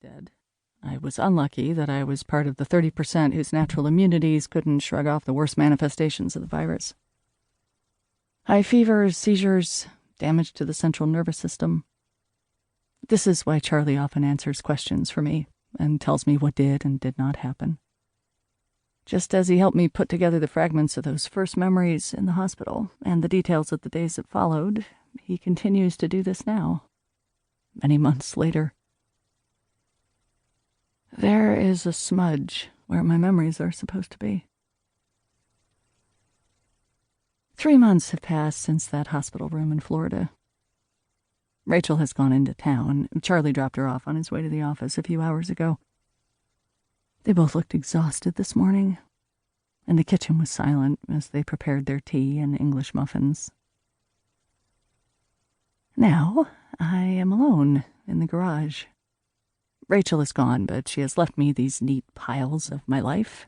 dead. I was unlucky that I was part of the 30% whose natural immunities couldn't shrug off the worst manifestations of the virus. High fevers, seizures, damage to the central nervous system. This is why Charlie often answers questions for me and tells me what did and did not happen. Just as he helped me put together the fragments of those first memories in the hospital and the details of the days that followed, he continues to do this now, many months later. There is a smudge where my memories are supposed to be. 3 months have passed since that hospital room in Florida. Rachel has gone into town. Charlie dropped her off on his way to the office a few hours ago. They both looked exhausted this morning, and the kitchen was silent as they prepared their tea and English muffins. Now, I am alone in the garage. Rachel is gone, but she has left me these neat piles of my life,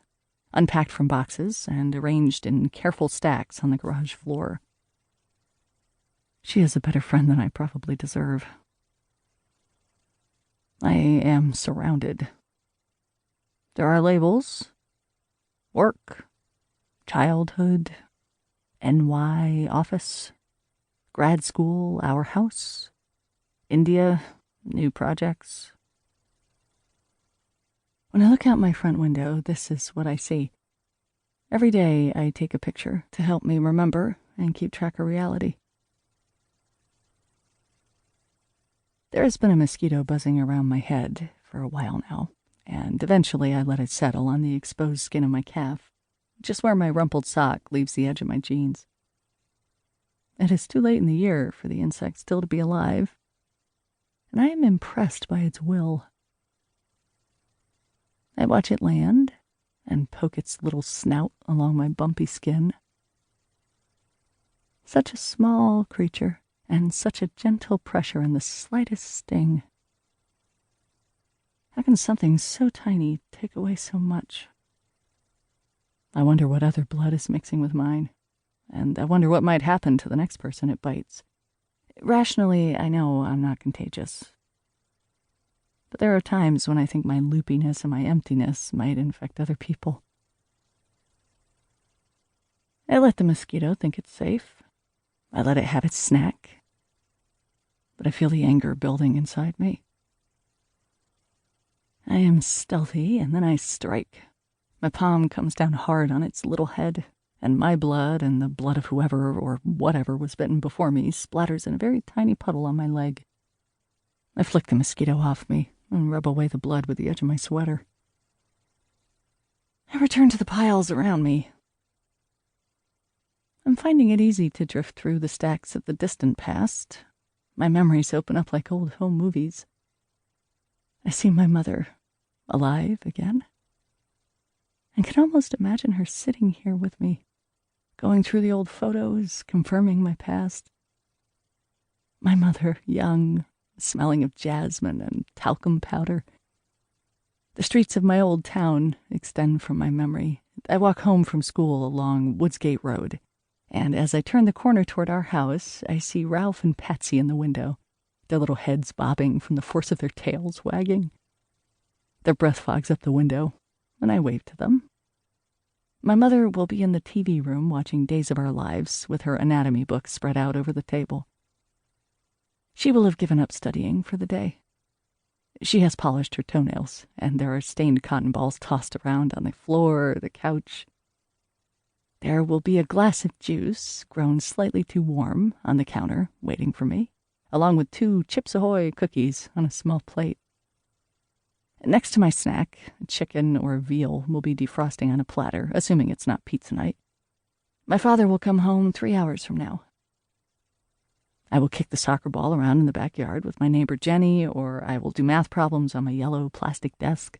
unpacked from boxes and arranged in careful stacks on the garage floor. She is a better friend than I probably deserve. I am surrounded. There are labels: work, childhood, NY office, grad school, our house, India, new projects. When I look out my front window, this is what I see. Every day I take a picture to help me remember and keep track of reality. There has been a mosquito buzzing around my head for a while now, and eventually I let it settle on the exposed skin of my calf, just where my rumpled sock leaves the edge of my jeans. It is too late in the year for the insect still to be alive, and I am impressed by its will. I watch it land and poke its little snout along my bumpy skin. Such a small creature, and such a gentle pressure in the slightest sting. How can something so tiny take away so much? I wonder what other blood is mixing with mine, and I wonder what might happen to the next person it bites. Rationally, I know I'm not contagious. But there are times when I think my loopiness and my emptiness might infect other people. I let the mosquito think it's safe. I let it have its snack. But I feel the anger building inside me. I am stealthy, and then I strike. My palm comes down hard on its little head, and my blood and the blood of whoever or whatever was bitten before me splatters in a very tiny puddle on my leg. I flick the mosquito off me and rub away the blood with the edge of my sweater. I return to the piles around me. I'm finding it easy to drift through the stacks of the distant past. My memories open up like old home movies. I see my mother alive again. I can almost imagine her sitting here with me, going through the old photos, confirming my past. My mother, young, smelling of jasmine and talcum powder. The streets of my old town extend from my memory. I walk home from school along Woodsgate Road, and as I turn the corner toward our house, I see Ralph and Patsy in the window, their little heads bobbing from the force of their tails wagging. Their breath fogs up the window, and I wave to them. My mother will be in the TV room watching Days of Our Lives with her anatomy book spread out over the table. She will have given up studying for the day. She has polished her toenails, and there are stained cotton balls tossed around on the floor, the couch. There will be a glass of juice, grown slightly too warm, on the counter, waiting for me, along with 2 Chips Ahoy cookies on a small plate. Next to my snack, chicken or veal will be defrosting on a platter, assuming it's not pizza night. My father will come home 3 hours from now. I will kick the soccer ball around in the backyard with my neighbor Jenny, or I will do math problems on my yellow plastic desk.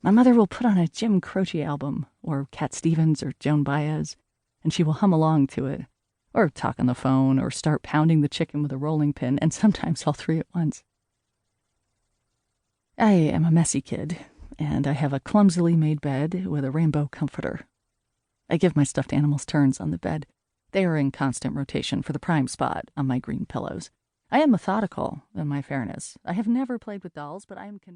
My mother will put on a Jim Croce album, or Cat Stevens or Joan Baez, and she will hum along to it, or talk on the phone, or start pounding the chicken with a rolling pin, and sometimes all 3 at once. I am a messy kid, and I have a clumsily made bed with a rainbow comforter. I give my stuffed animals turns on the bed. They are in constant rotation for the prime spot on my green pillows. I am methodical, in my fairness. I have never played with dolls, but I am convinced.